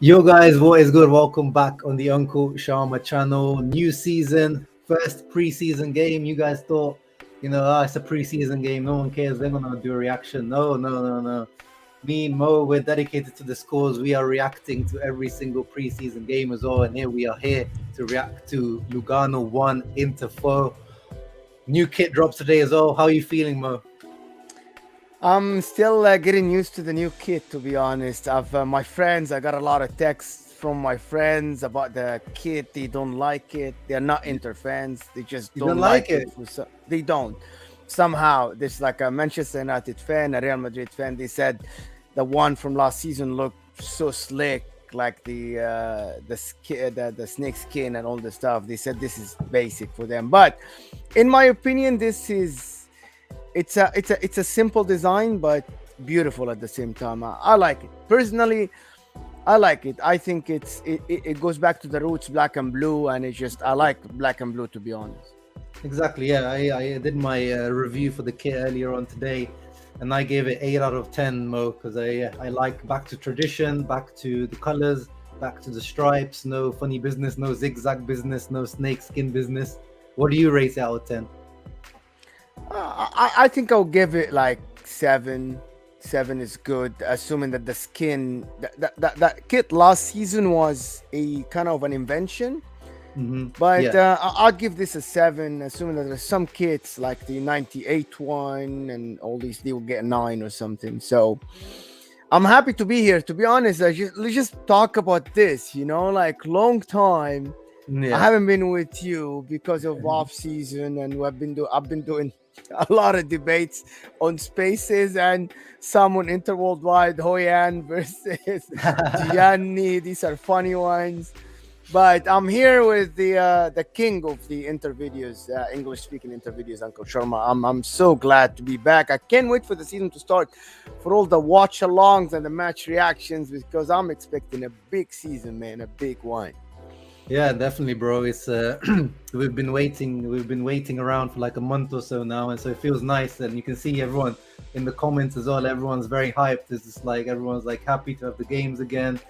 Yo guys, what is good? Welcome back on the Uncle Sharma channel. New season, first preseason game. You guys thought, it's a preseason game. No one cares. They're gonna do a reaction. No, no, no, no. Me and Mo, we're dedicated to the scores. We are reacting to every single preseason game as well. And here we are here to react to Lugano 1 Inter 4. New kit drops today as well. How are you feeling, Mo? I'm still getting used to the new kit, to be honest. I've my friends. I got a lot of texts from my friends about the kit. They don't like it. They're not Inter fans. They just You don't don't like like it? it. They don't. Somehow, there's like a Manchester United fan, a Real Madrid fan. They said the one from last season looked so slick, like the snake skin and all the stuff. They said this is basic for them, but in my opinion, this is it's a simple design but beautiful at the same time. I like it personally. I like it. I think it goes back to the roots, black and blue, and it's just I like black and blue, to be honest. Exactly. Yeah, I did my review for the kit earlier on today, and I gave it 8 out of 10, Mo, because I like back to tradition, back to the colors, back to the stripes. No funny business, no zigzag business, no snake skin business. What do you rate it out of 10? I think I'll give it like 7. 7 is good, assuming that the skin that kit last season was a kind of an invention. But Yeah, I'll give this a 7, assuming that there's some kits like the 98 one and all these, they will get a 9 or something. So I'm happy to be here. To be honest, let's just talk about this. Like long time I yeah. haven't been with you because of off season, and I've been doing a lot of debates on spaces and some on interworldwide. Hoyan versus Gianni. These are funny ones. But I'm here with the king of the intervideos, English speaking intervideos, Uncle Sharma. I'm so glad to be back. I can't wait for the season to start, for all the watch alongs and the match reactions, because I'm expecting a big season, man, a big one. Yeah, definitely, bro. It's we've been waiting around for like a month or so now, and so it feels nice. And you can see everyone in the comments as well. Everyone's very hyped. It's just like everyone's like happy to have the games again.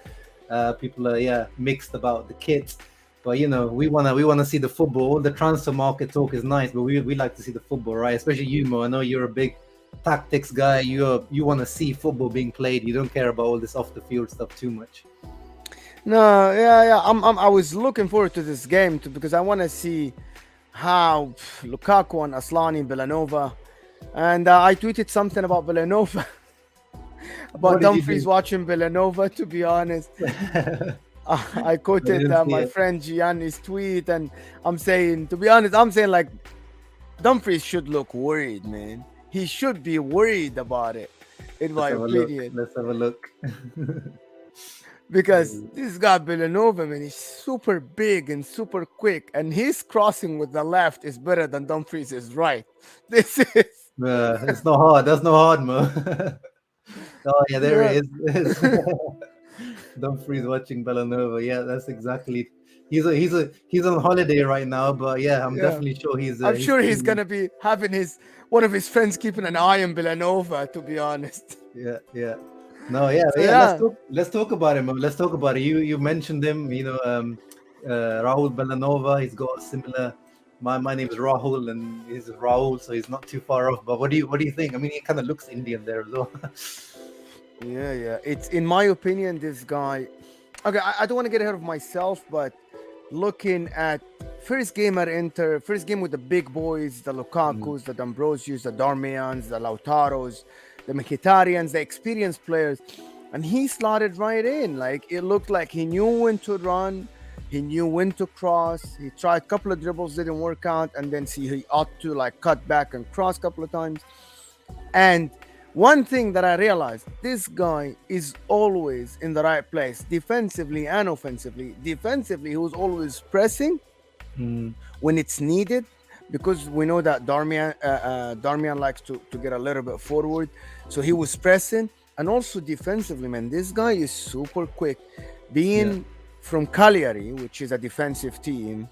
People are mixed about the kit, but we wanna see the football. All the transfer market talk is nice, but we like to see the football, right? Especially you, Mo. I know you're a big tactics guy. You want to see football being played. You don't care about all this off the field stuff too much. No, yeah. I was looking forward to this game too, because I want to see how Lukaku and Aslani Villanova, and I tweeted something about Villanova, What about did you Dumfries do? watching Villanova. To be honest, I I quoted didn't see my it. friend Gianni's tweet, and I'm saying, to be honest, I'm saying like Dumfries should look worried, man. He should be worried about it, in Let's my have a look. opinion. Let's have a look. Because this guy Villanova, man, is super big and super quick, and his crossing with the left is better than Dumfries' right. This is It's not hard. That's not hard, Mo. Oh yeah, there yeah. it is. Dumfries watching Bellanova. Yeah, that's exactly. He's on holiday right now, but yeah, I'm Yeah. definitely sure I'm he's sure he's feeling. gonna be having his one of his friends keeping an eye on Villanova, to be honest. Yeah, yeah. No, yeah, So yeah. yeah, Let's talk about him. Let's talk about it. You mentioned him. Rahul Bellanova. He's got a similar. My name is Rahul, and he's Rahul, so he's not too far off. But what do you think? I mean, he kind of looks Indian there as well. yeah. It's, in my opinion, this guy. Okay, I don't want to get ahead of myself, but looking at first game at Inter, first game with the big boys, the Mm, Lukakus, the D'Ambrosius, the Darmians, the Lautaros, the Mkhitaryan's, the experienced players, and he slotted right in. Like it looked like he knew when to run, he knew when to cross. He tried a couple of dribbles, didn't work out, and then see he ought to like cut back and cross a couple of times. And one thing that I realized, this guy is always in the right place, defensively and offensively. Defensively, he was always pressing mm, when it's needed, because we know that Darmian likes to get a little bit forward. So he was pressing. And also defensively, man, this guy is super quick. yeah, Being from Cagliari, which is a defensive team,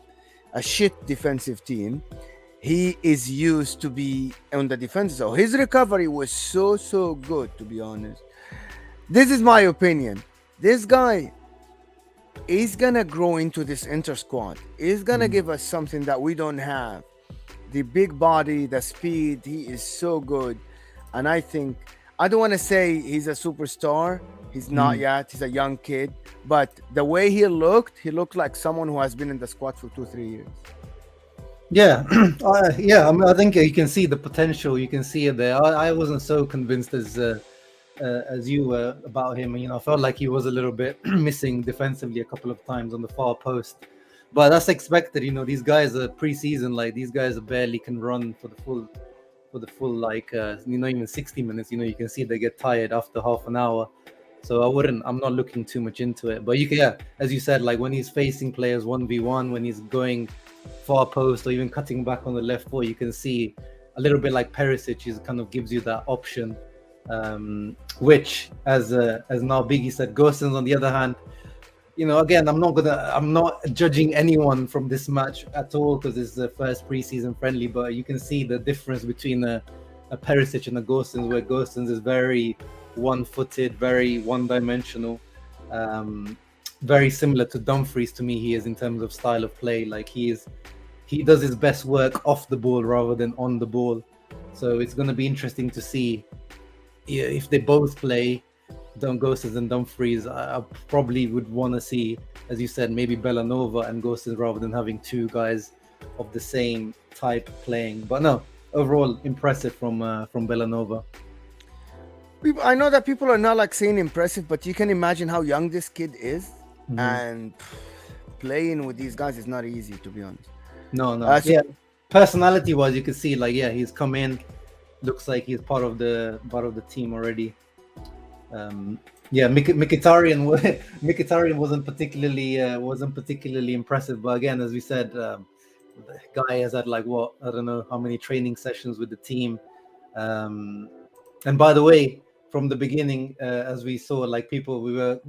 a shit defensive team, he is used to be on the defense. So his recovery was so good, to be honest. This is my opinion. This guy is gonna grow into this inter squad. Is gonna give us something that we don't have. The big body, the speed. He is so good, and I think I don't want to say he's a superstar. He's not yet. He's a young kid, but the way he looked like someone who has been in the squad for 2-3 years. Yeah, yeah. I mean, I think you can see the potential. You can see it there. I wasn't so convinced as you were about him. You know, I felt like he was a little bit missing defensively a couple of times on the far post, but that's expected. You know, these guys are preseason. Like these guys barely can run for the full like even 60 minutes. You know, you can see they get tired after half an hour. So I'm not looking too much into it. But you can, yeah, as you said, like when he's facing players 1v1, when he's going far post or even cutting back on the left foot, you can see a little bit like Perisic, he kind of gives you that option. Which, as now Biggie said, Gosens on the other hand, you know, again, I'm not judging anyone from this match at all because it's the first preseason friendly, but you can see the difference between a Perisic and a Gosens, where Gosens is very one-footed, very one-dimensional, very similar to Dumfries to me. He is in terms of style of play. Like he does his best work off the ball rather than on the ball. So it's going to be interesting to see if they both play Gosens and Dumfries. I probably would want to see, as you said, maybe Bellanova and Gosens rather than having two guys of the same type playing. But no, overall impressive from Bellanova. I know that people are not like saying impressive, but you can imagine how young this kid is, and playing with these guys is not easy, to be honest. No. Yeah, personality-wise, you can see like he's come in, looks like he's part of the team already. Yeah, Mkhitaryan wasn't particularly impressive, but again, as we said, the guy has had like I don't know how many training sessions with the team. And by the way, from the beginning, as we saw, like people, we were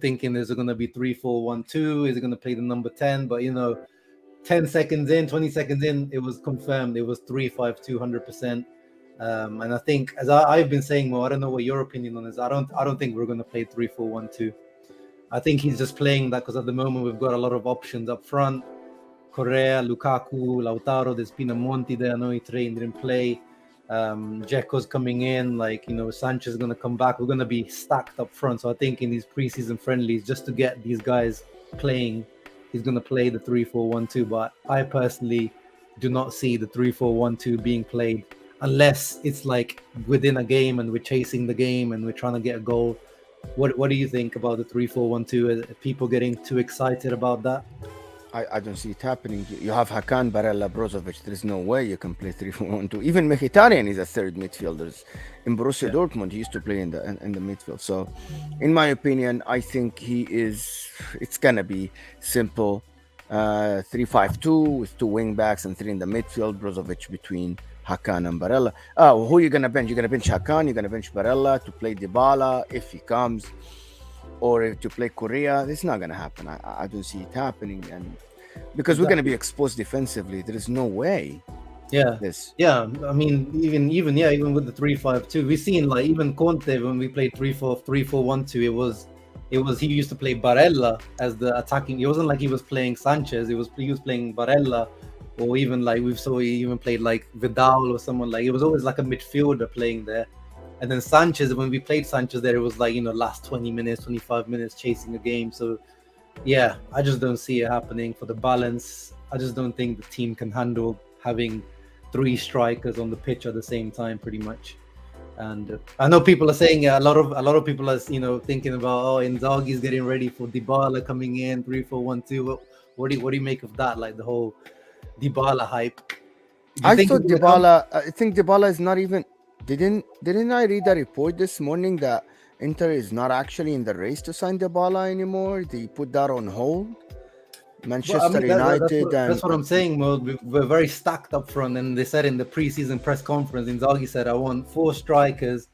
thinking, is it going to be 3-4-1-2? Is it going to play the number 10? But 10 seconds in, 20 seconds in, it was confirmed. It was 3-5-2, 100%. And I think, as I've been saying, I don't know what your opinion on is. I don't think we're going to play 3-4-1-2. I think he's just playing that because at the moment we've got a lot of options up front. Correa, Lukaku, Lautaro, there's Pinamonti there. I know he trained, didn't play. Dzeko's coming in, Sanchez is going to come back. We're going to be stacked up front. So I think in these preseason friendlies, just to get these guys playing, he's going to play the 3-4-1-2. But I personally do not see the 3-4-1-2 being played unless it's like within a game and we're chasing the game and we're trying to get a goal. What do you think about the 3-4-1-2? Are people getting too excited about that? I don't see it happening. You have Hakan, Barella, Brozovic. There is no way you can play 3-4-1-2. Even Mkhitaryan is a third midfielder. In Borussia Dortmund, he used to play in the midfield. So, in my opinion, I think it's gonna be simple. 3-5-2 with two wing backs and three in the midfield. Brozovic between Hakan and Barella. Who are you gonna bench? You're gonna bench Hakan. You're gonna bench Barella to play Dybala if he comes, or to play Correa. This is not gonna happen. I don't see it happening, and because we're gonna be exposed defensively, there is no way. Yeah. I mean, even with the 3-5-2, we've seen like even Conte when we played 3-4-1-2, it was he used to play Barella as the attacking. It wasn't like he was playing Sanchez. He was playing Barella, or even like he even played like Vidal or someone. Like it was always like a midfielder playing there. And then Sanchez, when we played Sanchez there, it was like last 20 minutes, 25 minutes chasing a game. So yeah, I just don't see it happening for the balance. I just don't think the team can handle having three strikers on the pitch at the same time, pretty much. And I know people are saying a lot of people are thinking about Inzaghi's getting ready for Dybala coming in 3-4-1-2. What do you make of that? Like the whole Dybala hype. I think Dybala is not even. Didn't I read a report this morning that Inter is not actually in the race to sign Dybala anymore? They put that on hold. Manchester United. That's what I'm saying, Mo. We're very stacked up front, and they said in the preseason press conference, Inzaghi said, "I want 4 strikers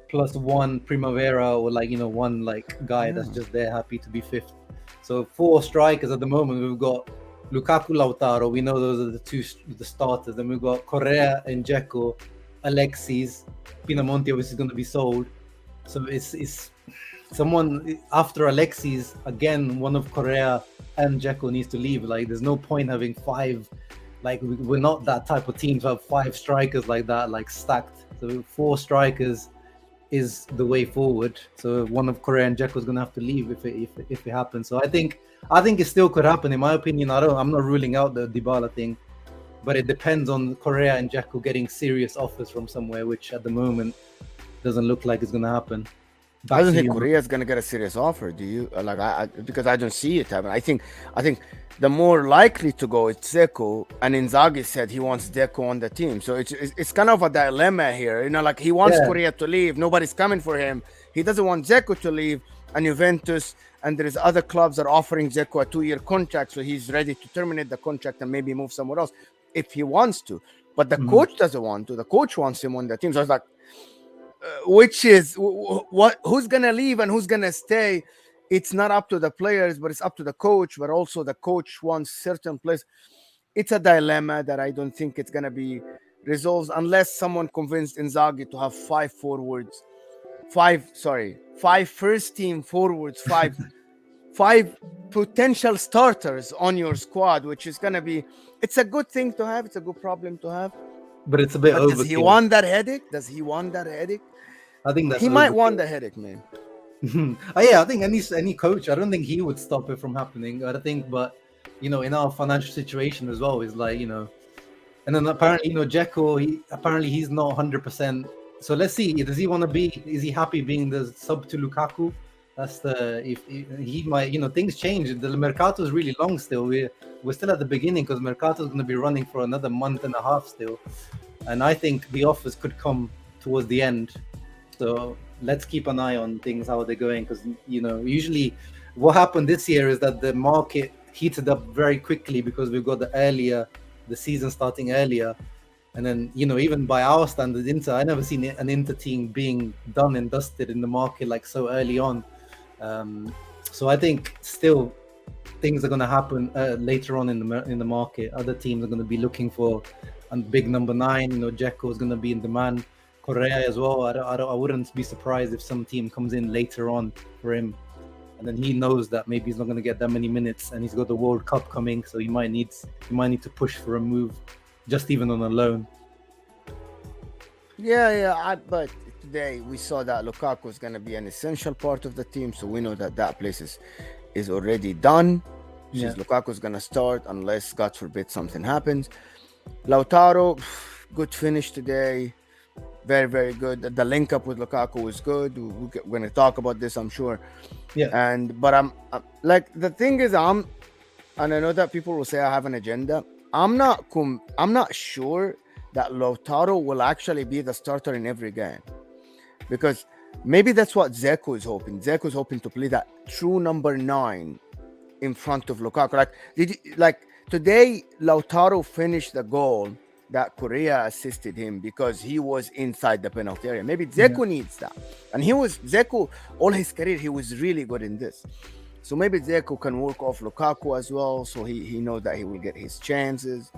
plus 1 Primavera or one guy that's just there happy to be 5th." So 4 strikers at the moment. We've got Lukaku, Lautaro. We know those are the starters. Then we've got Correa and Dzeko, Alexis, Pinamonti obviously is going to be sold. So it's someone after Alexis again, one of Correa and Dzeko needs to leave. Like, there's no point having five. Like, we're not that type of team to have five strikers like that, like stacked. So four strikers is the way forward. So one of Correa and Dzeko is going to have to leave if it happens. So I think it still could happen. In my opinion, I'm not ruling out the Dybala thing, but it depends on Correa and Dzeko getting serious offers from somewhere, which at the moment doesn't look like it's going to happen. I don't think Korea is gonna get a serious offer. Do you? Like because I don't see it happen. I think the more likely to go is Dzeko, and Inzaghi said he wants Dzeko on the team. So it's kind of a dilemma here. You know, like he wants Korea to leave. Nobody's coming for him. He doesn't want Dzeko to leave, and Juventus and there's other clubs that are offering Dzeko a 2-year contract, so he's ready to terminate the contract and maybe move somewhere else if he wants to. But the coach doesn't want to. The coach wants him on the team. So it's like, which is what? Who's gonna leave and who's gonna stay? It's not up to the players, but it's up to the coach. But also the coach wants certain players. It's a dilemma that I don't think it's gonna be resolved unless someone convinced Inzaghi to have five first team forwards, five potential starters on your squad, which is gonna be. It's a good thing to have. It's a good problem to have. But it's a bit overkill. Does he want that headache? Does he want that headache? I think that's he might want the headache, man. Yeah, I think any coach, I don't think he would stop it from happening. I think, but in our financial situation as well, is like, and then apparently, Dzeko, he's not 100%. So let's see, does he want to be? Is he happy being the sub to Lukaku? That's if he might, things change. The mercato is really long still. We're still at the beginning because mercato is going to be running for another month and a half still, and I think the offers could come towards the end. So let's keep an eye on things, how they're going, because usually what happened this year is that the market heated up very quickly because we've got the season starting earlier, and then even by our standards, I never seen an Inter team being done and dusted in the market like so early on. So I think still things are going to happen later on in the market. Other teams are going to be looking for a big number 9. Dzeko is going to be in demand. Correa as well. I wouldn't be surprised if some team comes in later on for him, and then he knows that maybe he's not going to get that many minutes, and he's got the World Cup coming, so he might need to push for a move, just even on a loan. But today we saw that Lukaku is going to be an essential part of the team, so we know that place is already done. Yeah. Lukaku is going to start unless, God forbid, something happens. Lautaro, good finish today. Very, very good. The link up with Lukaku was good. We're going to talk about this, I'm sure. Yeah. But I'm like, the thing is, and I know that people will say I have an agenda. I'm not sure that Lautaro will actually be the starter in every game, because maybe that's what Dzeko is hoping. Dzeko is hoping to play that true number 9 in front of Lukaku. Today, Lautaro finished the goal that Correa assisted him because he was inside the penalty area. Maybe Dzeko needs that. And Dzeko, all his career, he was really good in this. So maybe Dzeko can work off Lukaku as well, so he knows that he will get his chances.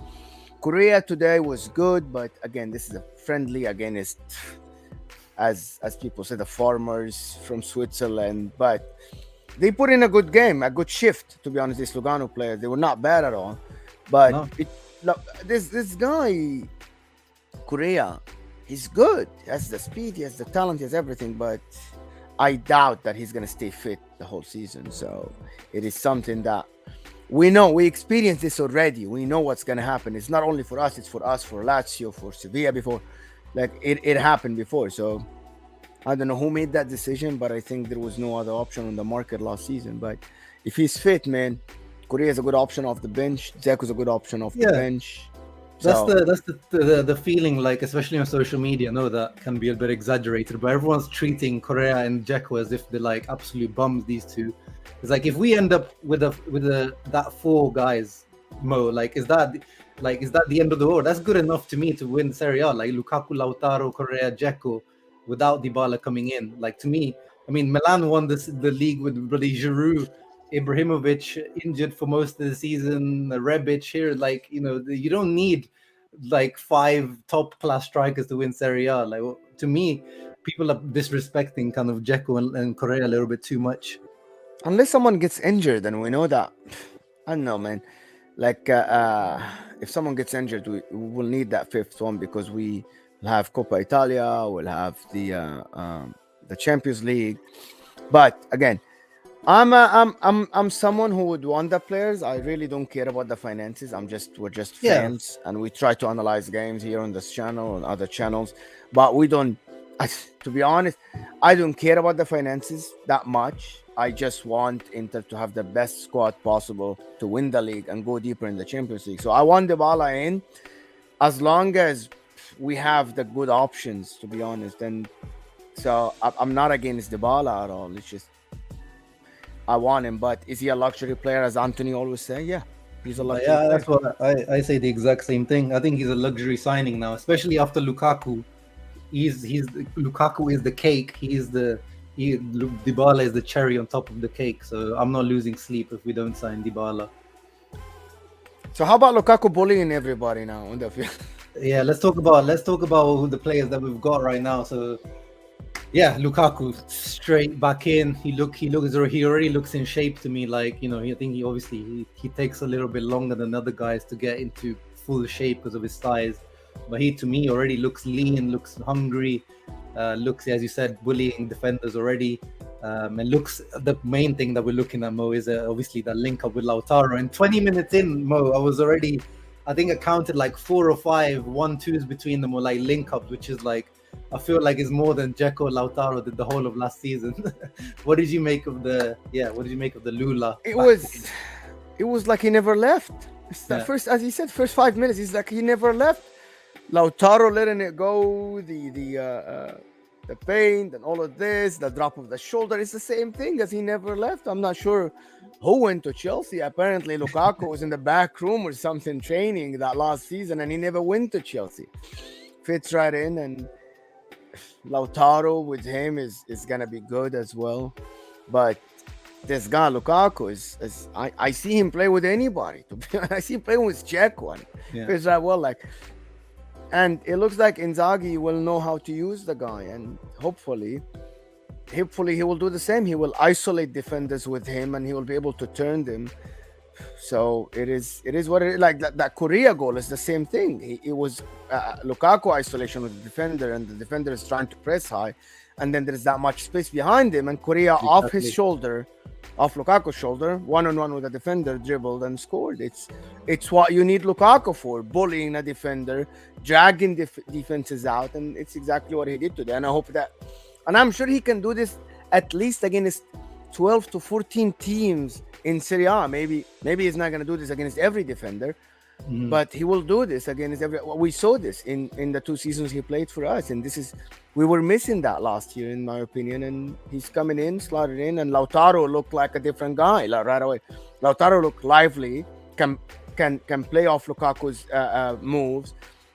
Correa today was good, but again, this is a friendly against, as people say, the farmers from Switzerland. But they put in a good game, a good shift, to be honest. These Lugano players, they were not bad at all. But this guy, Correa, he's good. He has the speed, he has the talent, he has everything, but I doubt that he's going to stay fit the whole season. So it is something that we know. We experienced this already. We know what's going to happen. It's not only for us, it's for us, for Lazio, for Sevilla before. Like, it happened before. So I don't know who made that decision, but I think there was no other option on the market last season. But if he's fit, man, Correa is a good option off the bench. Dzeko is a good option off the bench. That's the feeling, like, especially on social media. I know that can be a bit exaggerated, but everyone's treating Correa and Dzeko as if they're like absolute bums. These two, it's like if we end up with that 4 guys, Mo, like is that the end of the world? That's good enough to me to win Serie A. Like Lukaku, Lautaro, Correa, Dzeko, without Dybala coming in. Like, to me, I mean, Milan won the league with Giroud, Ibrahimovic injured for most of the season, Rebic here. Like, you don't need like 5 top class strikers to win Serie A. Like, to me, people are disrespecting kind of Dzeko and Correa a little bit too much. Unless someone gets injured, and we know that. I don't know, man. Like, if someone gets injured, we will need that fifth one because we will have Coppa Italia, we'll have the Champions League. But again, I'm someone who would want the players. I really don't care about the finances. We're just fans, and we try to analyze games here on this channel and other channels, but we don't. To be honest, I don't care about the finances that much. I just want Inter to have the best squad possible to win the league and go deeper in the Champions League. So I want Dybala in as long as we have the good options, to be honest. And so I'm not against Dybala at all. It's just I want him. But is he a luxury player, as Anthony always say? Yeah, he's a luxury player. That's what I say, the exact same thing. I think he's a luxury signing now, especially after Lukaku. Lukaku is the cake. Dybala is the cherry on top of the cake. So I'm not losing sleep if we don't sign Dybala. So how about Lukaku bullying everybody now on the field? Yeah, let's talk about who the players that we've got right now. So yeah, Lukaku straight back in. He already looks in shape to me. Like, I think he takes a little bit longer than other guys to get into full shape because of his size. But he, to me, already looks lean, looks hungry, looks, as you said, bullying defenders already. And looks, the main thing that we're looking at, Mo, is obviously that link up with Lautaro. And 20 minutes in, Mo, I think I counted like 4 or 5 1-2s between them, or like link ups, which is like, I feel like it's more than Dzeko Lautaro did the whole of last season. What did you make of the Lula? It was like he never left. First, as he said, first 5 minutes, he's like he never left. Lautaro letting it go, the paint and all of this, the drop of the shoulder. It's the same thing as he never left. I'm not sure who went to Chelsea. Apparently, Lukaku was in the back room or something training that last season, and he never went to Chelsea. Fits right in, and Lautaro with him is gonna be good as well. But this guy Lukaku is I see him play with anybody. I see him playing with Dzeko, and fits right well. And it looks like Inzaghi will know how to use the guy, and hopefully he will do the same. He will isolate defenders with him, and he will be able to turn them. So it is what it is. Like that Correa goal is the same thing. It was Lukaku isolation with the defender, and the defender is trying to press high, and then there's that much space behind him, and Correa off his shoulder, off Lukaku's shoulder, one-on-one with the defender, dribbled and scored. It's what you need Lukaku for, bullying a defender, dragging defenses out, and it's exactly what he did today. And I hope that, and I'm sure he can do this at least against 12 to 14 teams in Serie A. Maybe he's not going to do this against every defender, but he will do this against every. We saw this in the 2 seasons he played for us, and we were missing that last year, in my opinion. And he's coming in, slotted in, and Lautaro looked like a different guy right away. Lautaro looked lively, can play off Lukaku's moves,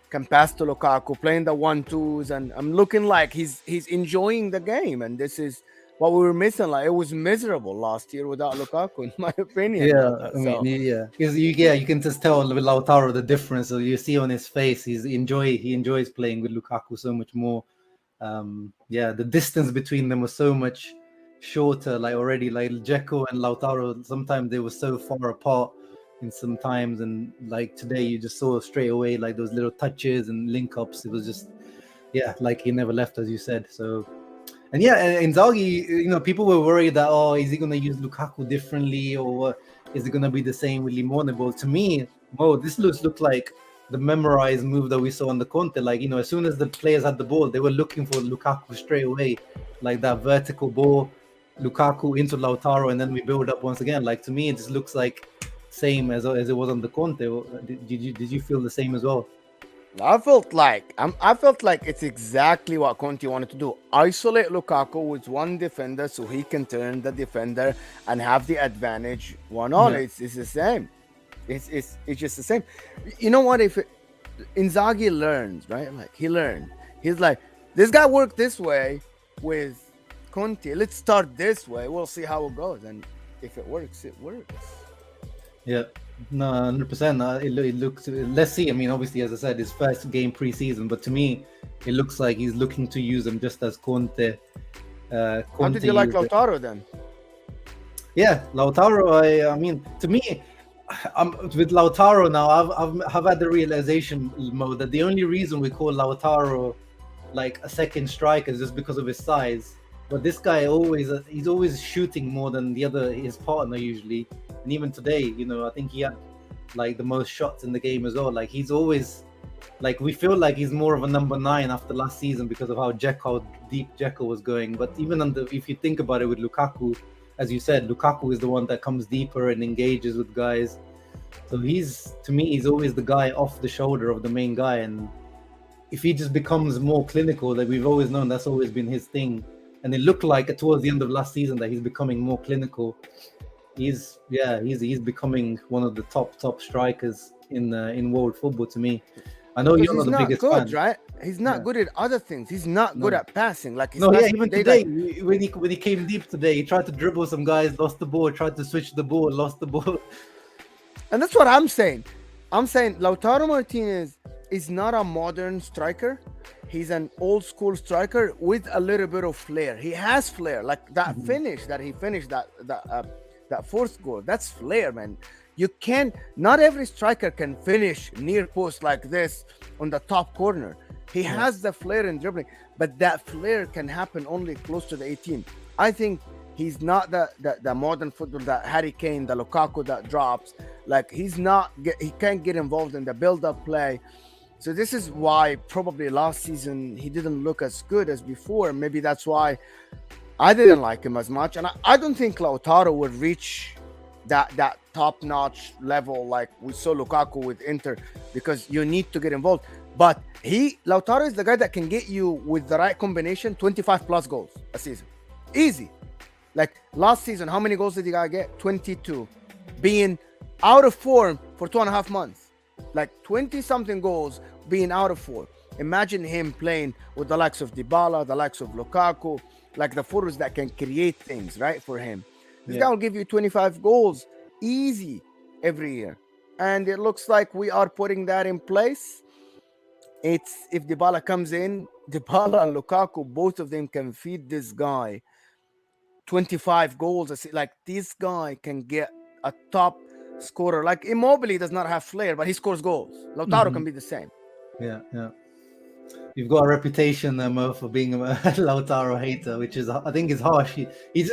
can pass to Lukaku, playing the 1-2s, and I'm looking like he's enjoying the game, and this is what we were missing. Like, it was miserable last year without Lukaku, in my opinion. Because you can just tell with Lautaro the difference. So you see on his face, he enjoys playing with Lukaku so much more. The distance between them was so much shorter. Like already, like Dzeko and Lautaro, sometimes they were so far apart in some times, and like today, you just saw straight away like those little touches and link ups. It was just like he never left, as you said. So. And Inzaghi, people were worried that, is he going to use Lukaku differently, or is it going to be the same with Limone? But to me, this looked like the memorized move that we saw on the Conte. Like, as soon as the players had the ball, they were looking for Lukaku straight away, like that vertical ball, Lukaku into Lautaro, and then we build up once again. Like, to me, it just looks like same as it was on the Conte. Did you feel the same as well? I felt like it's exactly what Conte wanted to do. Isolate Lukaku with one defender so he can turn the defender and have the advantage one-on. It's the same. It's just the same. You know what? If Inzaghi learns, right? Like, he learned. He's like, this guy worked this way with Conte. Let's start this way. We'll see how it goes. And if it works, it works. Yeah. No, 100%. It looks. Let's see. I mean, obviously, as I said, his first game pre-season, but to me, it looks like he's looking to use him just as Conte. How did you like used it. Lautaro then? Yeah, Lautaro. I mean, to me, I'm with Lautaro now. I've had the realization, Mo, that the only reason we call Lautaro like a second striker is just because of his size. But this guy he's always shooting more than his partner usually. And even today, you know, I think he had like the most shots in the game as well. Like he's always like, we feel like he's more of a number 9 after last season because of how deep Dzeko was going. But even if you think about it with Lukaku, as you said, Lukaku is the one that comes deeper and engages with guys. So to me, he's always the guy off the shoulder of the main guy. And if he just becomes more clinical, that we've always known, that's always been his thing. And it looked like towards the end of last season that he's becoming more clinical. He's becoming one of the top strikers in world football to me. I know you're not the biggest fan, right? He's not good at other things. He's not good at passing. Like even today, when he came deep today, he tried to dribble some guys, lost the ball, tried to switch the ball, lost the ball. And that's what I'm saying. I'm saying Lautaro Martinez is not a modern striker. He's an old school striker with a little bit of flair. He has flair, like that finish that he finished that fourth goal. That's flair, man. You can't. Not every striker can finish near post like this on the top corner. He has the flair in dribbling, but that flair can happen only close to the 18. I think he's not the modern football, that Harry Kane, the Lukaku that drops. Like he can't get involved in the build-up play. So this is why probably last season he didn't look as good as before. Maybe that's why I didn't like him as much. And I don't think Lautaro would reach that top-notch level like we saw Lukaku with Inter, because you need to get involved. But Lautaro is the guy that can get you with the right combination 25 plus goals a season. Easy. Like last season, how many goals did the guy get? 22. Being out of form for 2.5 months. Like 20-something goals being out of form. Imagine him playing with the likes of Dybala, the likes of Lukaku, like the forwards that can create things, right, for him. This guy will give you 25 goals easy every year. And it looks like we are putting that in place. It's if Dybala comes in, Dybala and Lukaku, both of them can feed this guy 25 goals. Like this guy can get a top scorer. Like Immobile does not have flair, but he scores goals. Lautaro can be the same. Yeah. You've got a reputation, Mo, for being a Lautaro hater, which is, I think, is harsh.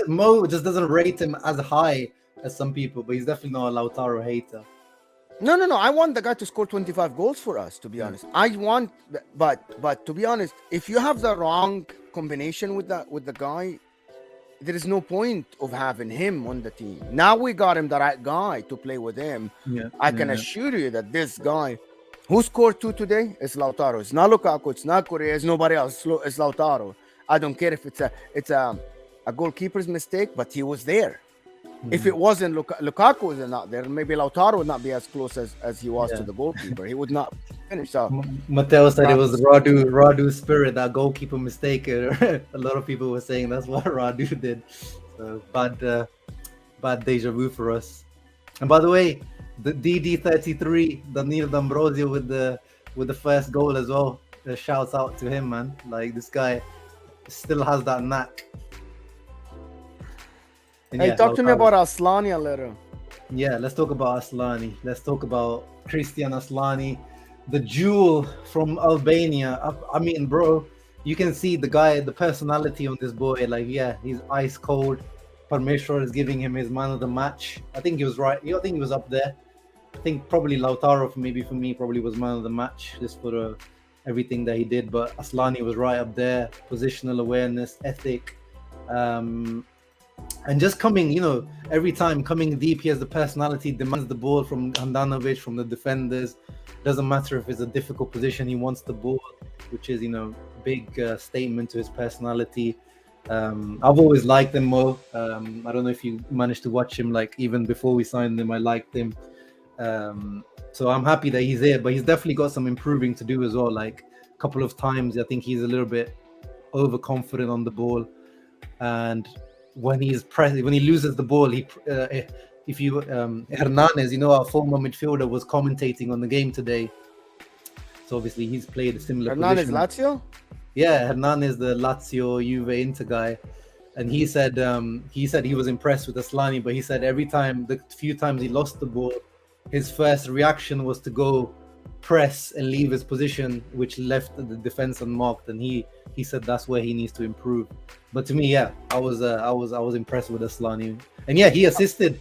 Mo just doesn't rate him as high as some people, but he's definitely not a Lautaro hater. No. I want the guy to score 25 goals for us, to be honest. But to be honest, if you have the wrong combination with the guy, there is no point of having him on the team. Now we got him the right guy to play with him. I can assure you that this guy who scored 2 today is Lautaro. It's not Lukaku. It's not Correa. It's nobody else. It's Lautaro. I don't care if it's a goalkeeper's mistake, but he was there. If it wasn't Lukaku was not there, maybe Lautaro would not be as close as he was to the goalkeeper. He would not finish. So Matteo said it was Radu's spirit, that goalkeeper mistake. A lot of people were saying that's what Radu did. So bad deja vu for us. And by the way, the DD33, Danilo D'Ambrosio with the first goal as well. Shouts out to him, man. Like, this guy still has that knack. And hey, talk to me about Aslani a little. Yeah, let's talk about Aslani. Let's talk about Christian Aslani, the jewel from Albania. I mean, bro, you can see the personality on this boy. Like, yeah, he's ice cold. Parmeshwar is giving him his man of the match. I think he was right. I think he was up there. I think probably Lautaro, for me, probably was man of the match just for everything that he did. But Aslani was right up there. Positional awareness, ethic. And just coming, every time coming deep, he has the personality, demands the ball from Handanovic, from the defenders. Doesn't matter if it's a difficult position, he wants the ball, which is, big statement to his personality. I've always liked him more. I don't know if you managed to watch him, like even before we signed him, I liked him. So I'm happy that he's there, but he's definitely got some improving to do as well. Like a couple of times, I think he's a little bit overconfident on the ball. And when he loses the ball, Hernandez, our former midfielder, was commentating on the game today. So obviously he's played a similar Hernan is position. Lazio. Yeah, Hernan is the Lazio, Juve, Inter guy, and he said he was impressed with Aslani, but he said the few times he lost the ball, his first reaction was to go press and leave his position, which left the defense unmarked, and he said that's where he needs to improve. But to me, yeah, I was impressed with Aslani, and yeah, he assisted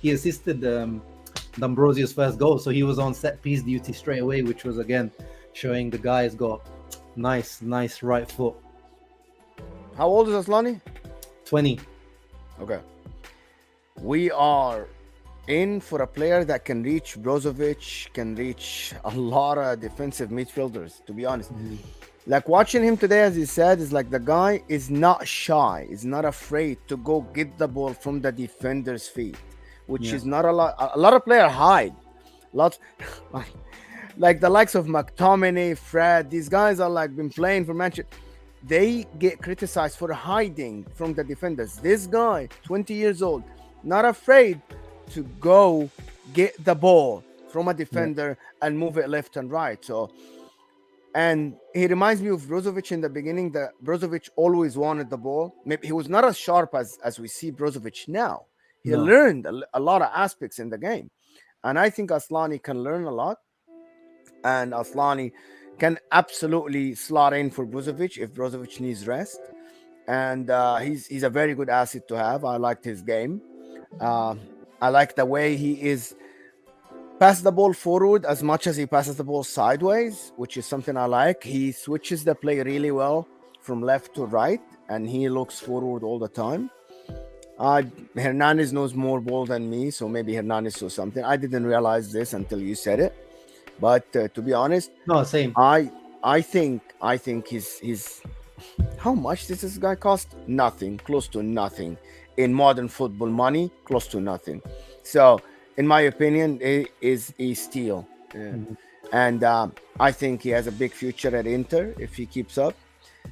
D'Ambrosio's first goal, so he was on set piece duty straight away, which was again showing the guy's got nice right foot. How old is Aslani? 20. Okay. We are in for a player that can reach Brozovic, can reach a lot of defensive midfielders, to be honest. Like watching him today, as he said, is like the guy is not shy, is not afraid to go get the ball from the defender's feet, which is not a lot. A lot of players hide. Lots like the likes of McTominay, Fred, these guys are like been playing for Manchester. They get criticized for hiding from the defenders. This guy, 20 years old, not afraid to go get the ball from a defender and move it left and right. So, and he reminds me of Brozovic in the beginning. That Brozovic always wanted the ball. Maybe he was not as sharp as we see Brozovic now. He learned a lot of aspects in the game, and I think Aslani can learn a lot. And Aslani can absolutely slot in for Brozovic if Brozovic needs rest. And he's a very good asset to have. I liked his game. I like the way he is pass the ball forward as much as he passes the ball sideways, which is something I like. He switches the play really well from left to right, and he looks forward all the time. Hernandez knows more ball than me, so maybe Hernandez saw something. I didn't realize this until you said it. But to be honest, no, same. I think he's how much does this guy cost? Nothing, close to nothing. In modern football money, close to nothing. So, in my opinion, it is a steal. And I think he has a big future at Inter if he keeps up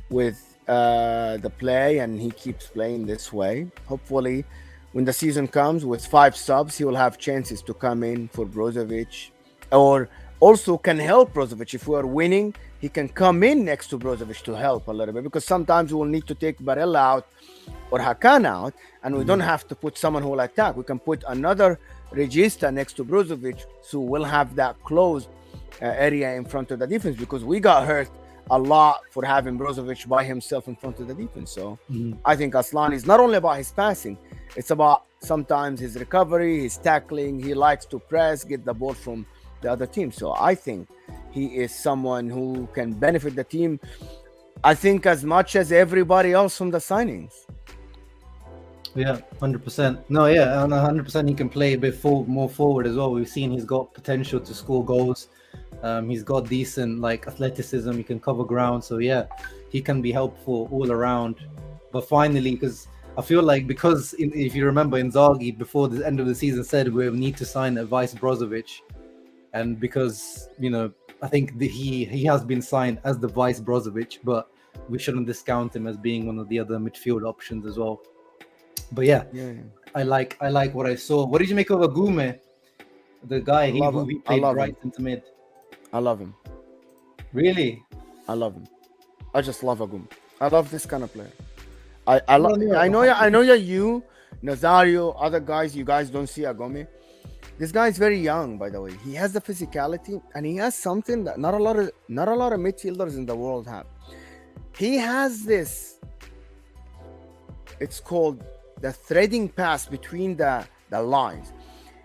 with the play and he keeps playing this way. Hopefully, when the season comes with 5 subs, he will have chances to come in for Brozovic, or also can help Brozovic. If we are winning, he can come in next to Brozovic to help a little bit, because sometimes we will need to take Barella out or Hakan out, and we don't have to put someone who will attack. We can put another Regista next to Brozovic, so we'll have that closed area in front of the defense, because we got hurt a lot for having Brozovic by himself in front of the defense. So I think Aslani is not only about his passing, it's about sometimes his recovery, his tackling. He likes to press, get the ball from the other team. So I think he is someone who can benefit the team, I think, as much as everybody else from the signings. Yeah, 100%. No, yeah, and 100% he can play a bit more forward as well. We've seen he's got potential to score goals. He's got decent athleticism. He can cover ground. So yeah, he can be helpful all around. But finally, because I feel like if you remember, Inzaghi before the end of the season said we need to sign a vice Brozovic. And because, I think he has been signed as the vice Brozovic, but we shouldn't discount him as being one of the other midfield options as well. But yeah. I like what I saw. What did you make of Agume? The guy he played right into mid. I love him. Really? I love him. I just love Agume. I love this kind of player. I know you, Nazario, other guys, you guys don't see Agume. This guy is very young, by the way. He has the physicality, and he has something that not a lot of midfielders in the world have. He has this. It's called the threading pass between the lines.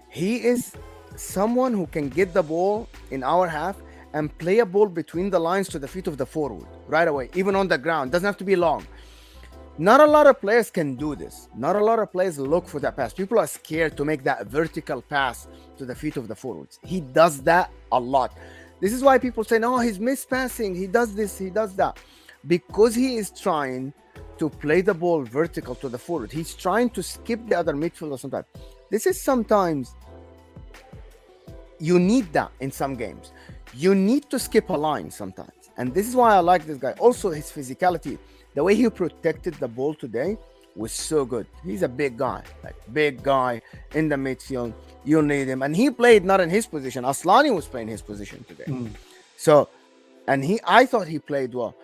He is someone who can get the ball in our half and play a ball between the lines to the feet of the forward right away, even on the ground. Doesn't have to be long. Not a lot of players can do this. Not a lot of players look for that pass. People are scared to make that vertical pass to the feet of the forwards. He does that a lot. This is why people say, no, he's mispassing. He does this, he does that. Because he is trying to play the ball vertical to the forward. He's trying to skip the other midfielder sometimes. This is sometimes, you need that in some games. You need to skip a line sometimes. And this is why I like this guy. Also, his physicality. The way he protected the ball today was so good. He's a big guy in the midfield. You need him. And he played not in his position. Aslani was playing his position today. So and I thought he played well.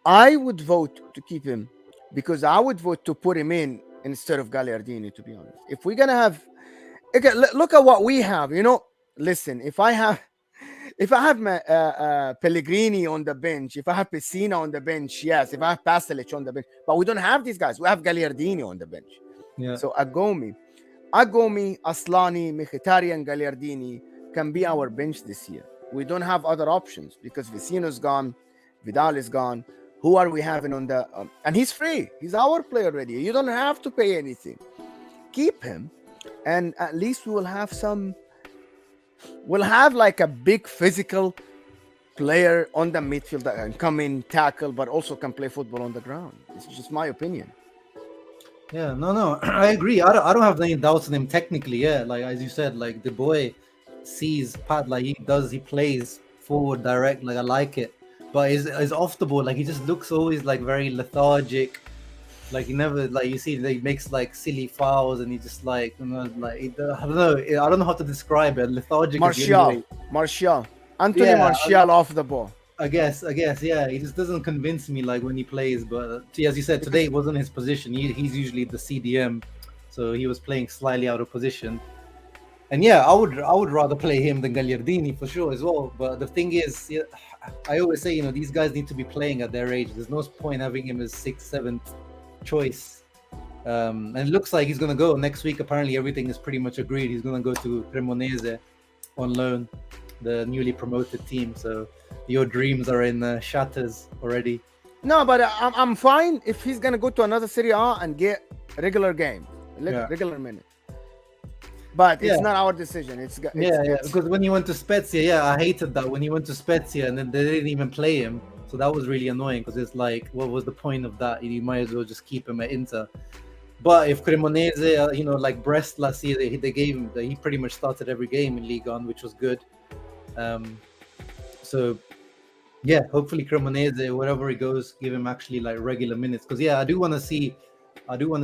I would vote to keep him because I would vote to put him in instead of Gagliardini. To be honest, if we're gonna have, okay, look at what we have. Listen, if I have Pellegrini on the bench, if I have Pessina on the bench, yes. If I have Pasalic on the bench, but we don't have these guys. We have Gagliardini on the bench. Yeah. So Agomi, Aslani, Mkhitaryan, and Gagliardini can be our bench this year. We don't have other options because Vecino's gone, Vidal is gone. Who are we having on the? And he's free. He's our player already. You don't have to pay anything. Keep him, and at least we will have some. We'll have like a big physical player on the midfield that can come in, tackle, but also can play football on the ground. It's just my opinion. Yeah, no, I agree. I don't have any doubts in him technically. Yeah, like as you said, like the boy sees Pat, like he plays forward direct. Like I like it, but is off the ball. Like he just looks always like very lethargic. Like he never, like you see, he makes like silly fouls, and he just like like I don't know. I don't know how to describe it. Lethargic. is the only way. Anthony Yeah, Martial off the ball. I guess, yeah. He just doesn't convince me like when he plays. But as you said, today it wasn't his position. He's usually the CDM, so he was playing slightly out of position. And yeah, I would rather play him than Gagliardini for sure as well. But the thing is, yeah, I always say, these guys need to be playing at their age. There's no point having him as 6th, 7th choice. And it looks like he's gonna go next week. Apparently, everything is pretty much agreed. He's gonna go to Cremonese on loan, the newly promoted team. So your dreams are in shatters already. No, but I'm fine if he's gonna go to another Serie A and get regular game, regular minute. But it's not our decision. It's because when he went to Spezia, I hated that when he went to Spezia and then they didn't even play him. So that was really annoying because it's like, what was the point of that? You might as well just keep him at Inter. But if Cremonese, like Brest last year, they gave him, he pretty much started every game in Ligue 1, which was good. So yeah, hopefully Cremonese, wherever he goes, give him actually like regular minutes. Because I do want to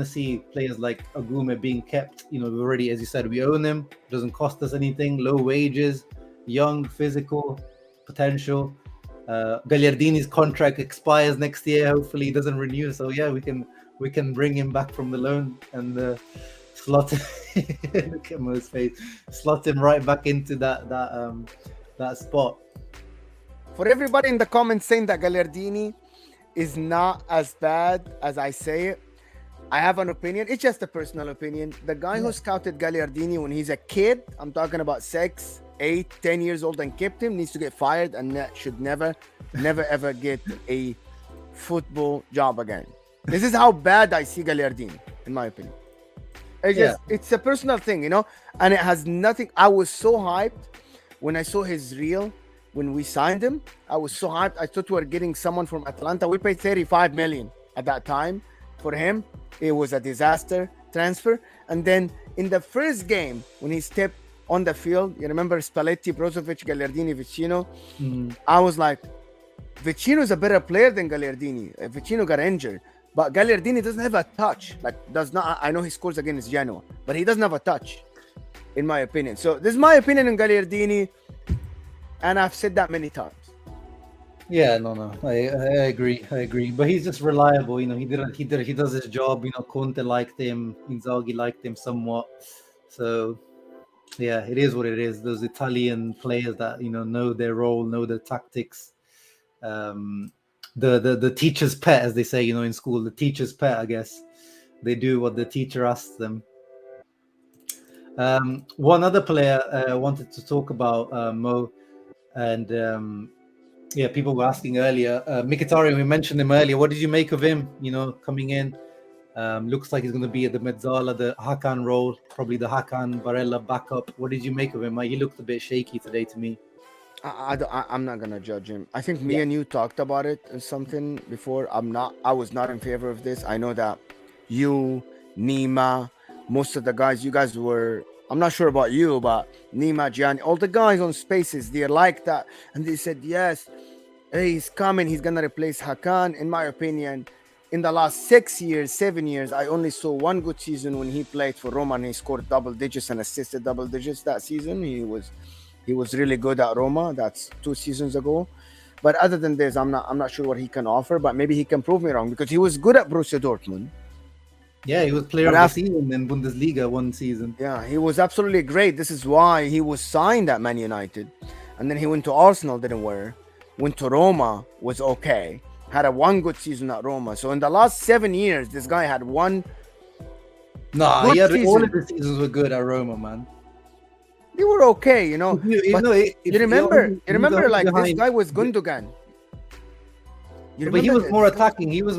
see players like Agume being kept. We've already, as you said, we own him. Doesn't cost us anything. Low wages, young, physical, potential. Gagliardini's contract expires next year. Hopefully, he doesn't renew. So yeah, we can bring him back from the loan and slot him. Look at Mo's face. Slot him right back into that spot. For everybody in the comments saying that Gagliardini is not as bad as I say it, I have an opinion. It's just a personal opinion. The guy who scouted Gagliardini when he's a kid, I'm talking about 6, 8, 10 years old, and kept him, needs to get fired and should never ever get a football job again. This is how bad I see Gagliardini, in my opinion. It's a personal thing, and it has nothing. I was so hyped when I saw his reel. When we signed him, I was so hyped. I thought we were getting someone from Atlanta. We paid 35 million at that time for him. It was a disaster transfer. And then in the first game, when he stepped on the field, you remember Spalletti, Brozovic, Gagliardini, Vicino? Mm-hmm. I was like, Vicino is a better player than Gagliardini. Vicino got injured. But Gagliardini doesn't have a touch. I know he scores against Genoa, but he doesn't have a touch, in my opinion. So this is my opinion on Gagliardini. And I've said that many times. Yeah, no, I agree. But he's just reliable. He does his job. Conte liked him. Inzaghi liked him somewhat. So yeah, it is what it is. Those Italian players that know their role, know their tactics. The teacher's pet, as they say, in school. The teacher's pet, I guess. They do what the teacher asks them. One other player I wanted to talk about, Mo. And people were asking earlier. Mkhitaryan, we mentioned him earlier. What did you make of him? Coming in, looks like he's going to be at the Mezzala, the Hakan role, probably the Hakan Barella backup. What did you make of him? He looked a bit shaky today to me. I'm not gonna judge him. I think me and you talked about it or something before. I was not in favor of this. I know that you, Nima, most of the guys, you guys were. I'm not sure about you, but Nima, Gianni, all the guys on Spaces, they're like that. And they said, yes, hey, he's coming. He's going to replace Hakan. In my opinion, in the last 6 years, 7 years, I only saw one good season when he played for Roma and he scored double digits and assisted double digits that season. He was really good at Roma. That's 2 seasons ago. But other than this, I'm not sure what he can offer. But maybe he can prove me wrong because he was good at Borussia Dortmund. Yeah, he was player of the season in Bundesliga one season. Yeah, he was absolutely great. This is why he was signed at Man United, and then he went to Arsenal, didn't work. Went to Roma, was okay. Had a one good season at Roma. So in the last 7 years, this guy had one. Nah, he had all of the seasons were good at Roma, man. They were okay, you know. You remember, like this guy was Gundogan. But he was more attacking. He was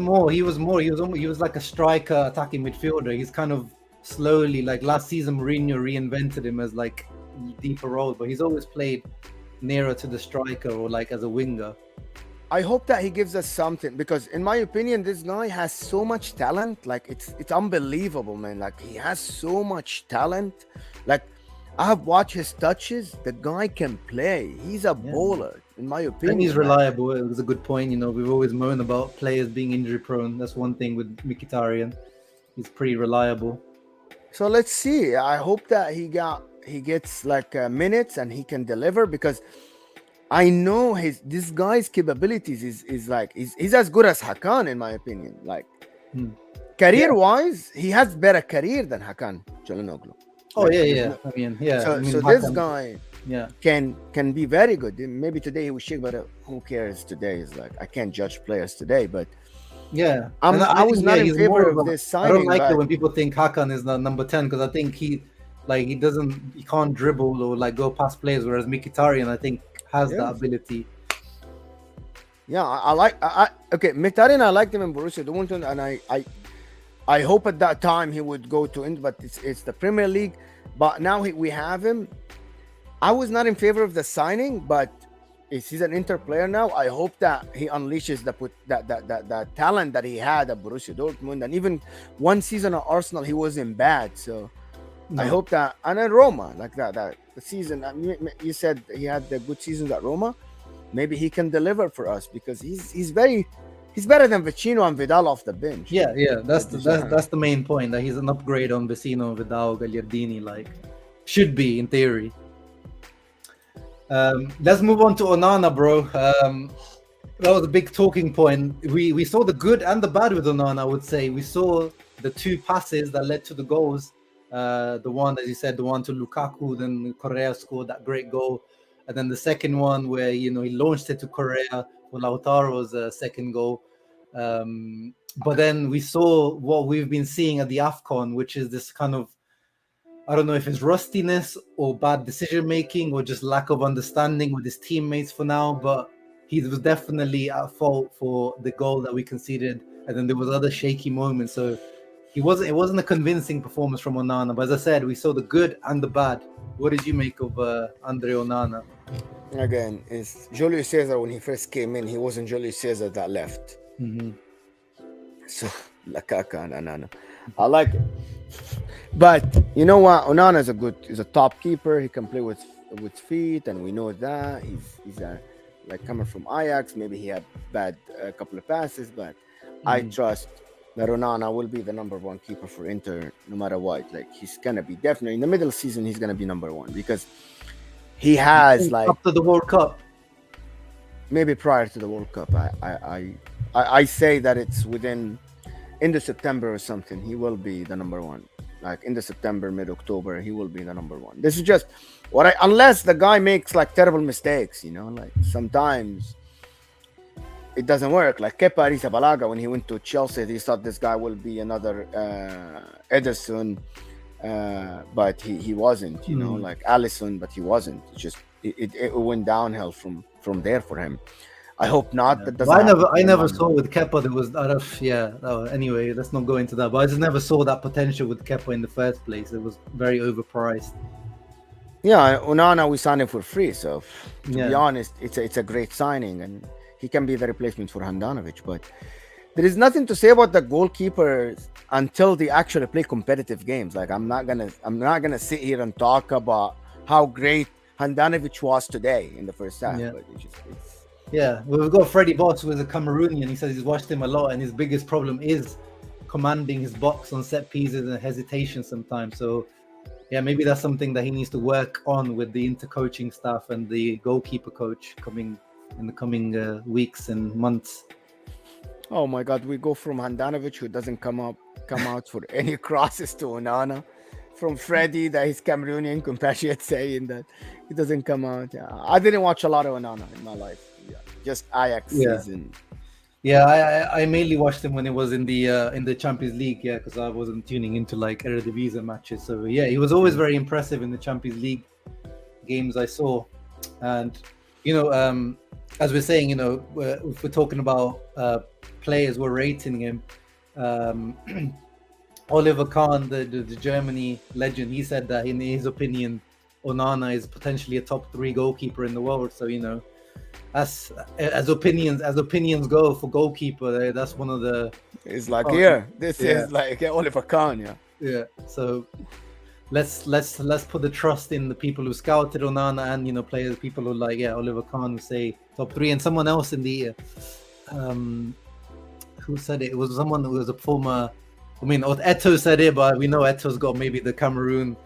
like a striker, attacking midfielder. He's kind of slowly, like last season, Mourinho reinvented him as like deeper role, but he's always played nearer to the striker or like as a winger. I hope that he gives us something because, in my opinion, this guy has so much talent. Like it's unbelievable, man. Like he has so much talent. Like I have watched his touches. The guy can play. He's a bowler, in my opinion. And he's reliable. It was a good point. You know, we've always moaned about players being injury prone. That's one thing with Mkhitaryan. He's pretty reliable. So let's see. I hope that he gets like minutes and he can deliver because I know this guy's capabilities is like he's as good as Hakan, in my opinion. Like career wise, he has better career than Hakan Çalhanoğlu. Oh, like, yeah. I mean, yeah. So, this guy can be very good. Maybe today he was shit, but who cares today? Is like I can't judge players today, but yeah. I was not in favor of this signing. I don't like it when people think Hakan is the number 10 because I think he can't dribble or like go past players, whereas Mkhitaryan I think has that ability. Yeah, okay, Mkhitaryan, I liked him in Borussia Dortmund, and I hope at that time he would go to Inter, but it's the Premier League. But now we have him. I was not in favor of the signing, but he's an Inter player now. I hope that he unleashes the talent that he had at Borussia Dortmund, and even one season at Arsenal he wasn't bad. So I hope that, and in Roma like that the season you said he had the good seasons at Roma. Maybe he can deliver for us because he's better than Vecino and Vidal off the bench. Yeah, that's the main point, that he's an upgrade on Vecino, Vidal, Gagliardini, like should be in theory. Let's move on to Onana, bro. That was a big talking point. We saw the good and the bad with Onana, I would say. We saw the two passes that led to the goals. The one, as you said, the one to Lukaku, then Correa scored that great goal. And then the second one where, he launched it to Correa for Lautaro's second goal. But then we saw what we've been seeing at the AFCON, which is this kind of, I don't know if it's rustiness or bad decision-making or just lack of understanding with his teammates for now, but he was definitely at fault for the goal that we conceded. And then there was other shaky moments. So it wasn't a convincing performance from Onana. But as I said, we saw the good and the bad. What did you make of Andre Onana? Again, it's Julius Caesar. When he first came in, he wasn't Julius Caesar that left. Mm-hmm. So Lakaka and Onana, I like it. But you know what? Onana is a top keeper. He can play with feet, and we know that he's like coming from Ajax. Maybe he had bad couple of passes, but I trust that Onana will be the number one keeper for Inter no matter what. Like he's gonna be definitely in the middle of the season. He's gonna be number one because he has like up to the World Cup. Maybe prior to the World Cup. I say that it's within end of September or something. He will be the number one. Like end of September, mid-October, he will be the number one. This is just unless the guy makes like terrible mistakes, like sometimes it doesn't work. Like Kepa Arrizabalaga, when he went to Chelsea, he thought this guy will be another Ederson, but he wasn't. Like Alisson, but he wasn't. It went downhill from there for him. I hope not. Yeah. That I never saw with Kepa. There was anyway, let's not go into that. But I just never saw that potential with Kepa in the first place. It was very overpriced. Yeah, Onana we signed him for free. So to be honest, it's a great signing, and he can be the replacement for Handanovic. But there is nothing to say about the goalkeepers until they actually play competitive games. Like I'm not gonna sit here and talk about how great Handanovic was today in the first half. Yeah. But We've got Freddie Boss, who is a Cameroonian. He says he's watched him a lot, and his biggest problem is commanding his box on set pieces and hesitation sometimes. So, maybe that's something that he needs to work on with the inter-coaching staff and the goalkeeper coach coming in the coming weeks and months. Oh my God, we go from Handanovic, who doesn't come out for any crosses, to Onana, from Freddie, that he's Cameroonian compatriot, saying that he doesn't come out. Yeah, I didn't watch a lot of Onana in my life. Yeah, just Ajax Yeah. season. Yeah, I mainly watched him when it was in the Champions League, yeah, because I wasn't tuning into like Eredivisie matches. So yeah, he was always very impressive in the Champions League games I saw. And as we're saying, if we're talking about players, we're rating him. Oliver Kahn, the Germany legend, he said that in his opinion, Onana is potentially a top 3 goalkeeper in the world. So as opinions go for goalkeeper, that's one of the. It's like this Yeah. is like Oliver Kahn. Yeah. Yeah. So let's put the trust in the people who scouted Onana and players, people who like Oliver Kahn, who say top 3, and someone else in the who said it? It was someone who was a former. I mean, Eto said it, but we know Eto's got maybe the Cameroon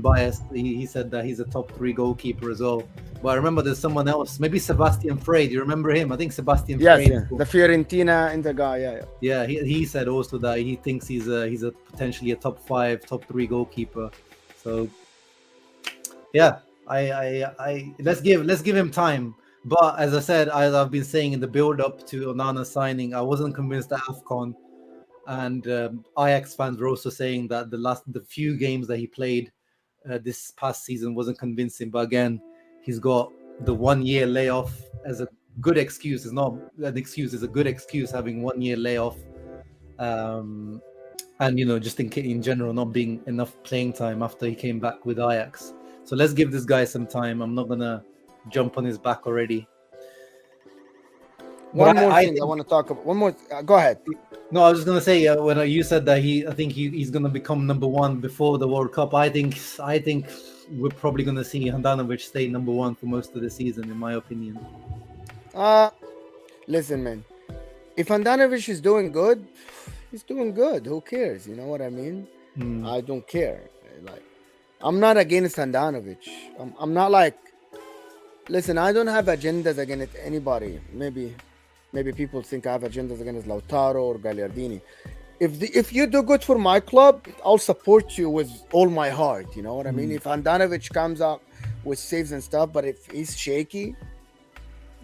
bias. He said that he's a top 3 goalkeeper as well. But I remember there's someone else, maybe Sebastian Frey. Do you remember him? I think Sebastian Frey. Yes, the Fiorentina and the guy. Yeah. He said also that he thinks he's a potentially a top 5, top 3 goalkeeper. So yeah, I let's give him time. But as I said, as I've been saying in the build up to Onana signing, I wasn't convinced that AFCON. And Ajax fans were also saying that the few games that he played this past season wasn't convincing. But again, he's got the 1 year layoff as a good excuse. It's not an excuse; it's a good excuse having 1 year layoff, and just in general not being enough playing time after he came back with Ajax. So let's give this guy some time. I'm not gonna jump on his back already. One more thing I want to talk about. One more. Go ahead. No, I was just gonna say when you said that I think he's gonna become number 1 before the World Cup. I think we're probably gonna see Handanovic stay number 1 for most of the season, in my opinion. Listen, man. If Handanovic is doing good, he's doing good. Who cares? You know what I mean? I don't care. Like, I'm not against Handanovic. I'm not like. Listen, I don't have agendas against anybody. Maybe people think I have agendas against Lautaro or Gagliardini. If you do good for my club, I'll support you with all my heart. You know what I mean? If Handanovic comes up with saves and stuff, but if he's shaky,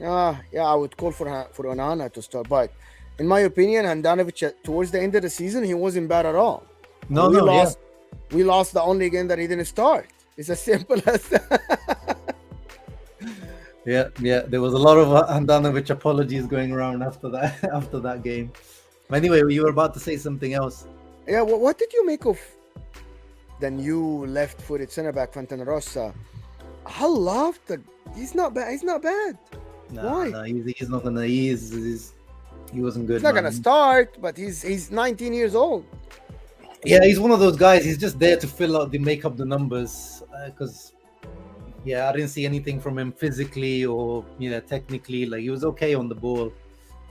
I would call for Onana to start. But in my opinion, Handanovic towards the end of the season, he wasn't bad at all. We lost the only game that he didn't start. It's as simple as that. Yeah. There was a lot of Handanovic apologies going around after that game. Anyway, you were about to say something else. Yeah. What did you make of the new left-footed centre back Fontanarossa? I love he's not bad. He's not bad. Why? No, he's not gonna. He wasn't good. He's not gonna start, but he's 19 years old. Yeah, he's one of those guys. He's just there to make up the numbers because. I didn't see anything from him physically or technically. Like, he was okay on the ball,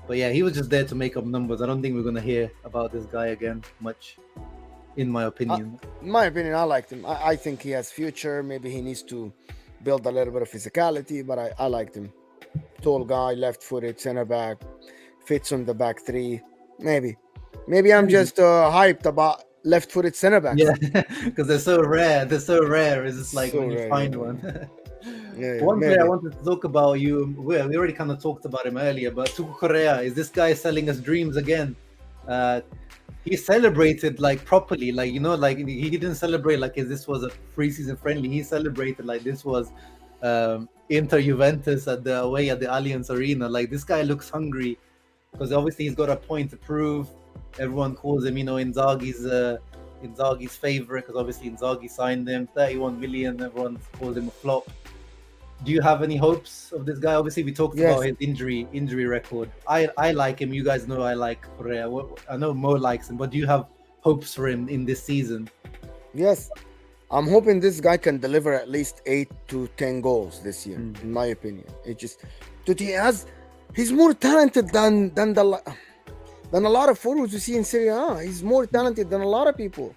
but he was just there to make up numbers. I don't think we're gonna hear about this guy again much, in my opinion. I liked him. I think he has future. Maybe he needs to build a little bit of physicality, but I liked him. Tall guy, left-footed, center back, fits on the back 3. Maybe I'm just hyped about left-footed center backs. Yeah, because they're so rare. It's just like so when you find one. One player I wanted to talk about, we already kind of talked about him earlier, but Tuco Correa, is this guy selling us dreams again? He celebrated like properly, like he didn't celebrate like if this was a preseason friendly. He celebrated like this was Inter Juventus away at the Allianz Arena. Like, this guy looks hungry because obviously he's got a point to prove. Everyone calls him, Inzaghi's favorite because obviously Inzaghi signed him 31 million. Everyone calls him a flop. Do you have any hopes of this guy? Obviously, we talked about his injury record. I like him. You guys know I like Correa. I know Mo likes him, but do you have hopes for him in this season? Yes, I'm hoping this guy can deliver at least 8 to 10 goals this year. In my opinion, he's more talented than a lot of forwards you see in Serie A. He's more talented than a lot of people.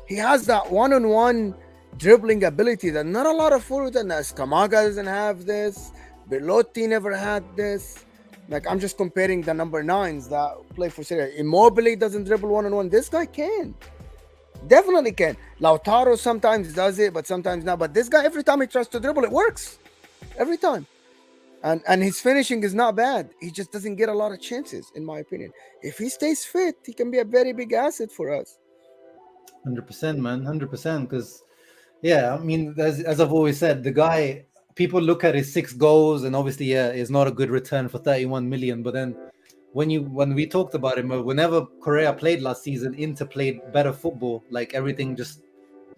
He has that one-on-one dribbling ability that not a lot of forwards, and Scamaga doesn't have this. Belotti never had this. Like I'm just comparing the number nines that play for Serie A. Immobile doesn't dribble one on one. This guy can. Definitely can. Lautaro sometimes does it, but sometimes not. But this guy, every time he tries to dribble, it works. Every time. And his finishing is not bad. He just doesn't get a lot of chances, in my opinion. If he stays fit, he can be a very big asset for us. 100%, man, 100%. Because yeah, I mean, as I've always said, the guy. People look at his 6 goals, and obviously, yeah, it's not a good return for 31 million. But then, when we talked about him, whenever Correa played last season, Inter played better football. Like everything just